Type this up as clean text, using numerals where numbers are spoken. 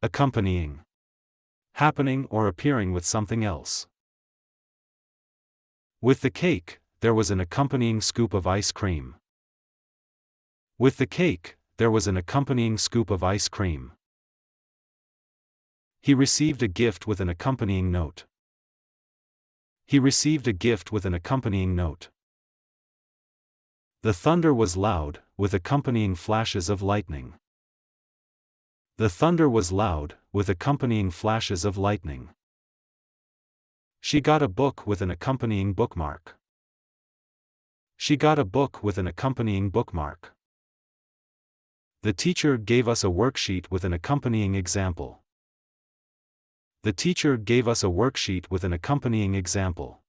Accompanying. Happening or appearing with something else. With the cake, there was an accompanying scoop of ice cream. With the cake, there was an accompanying scoop of ice cream. He received a gift with an accompanying note. He received a gift with an accompanying note. The thunder was loud, with accompanying flashes of lightning. The thunder was loud, with accompanying flashes of lightning. She got a book with an accompanying bookmark. She got a book with an accompanying bookmark. The teacher gave us a worksheet with an accompanying example. The teacher gave us a worksheet with an accompanying example.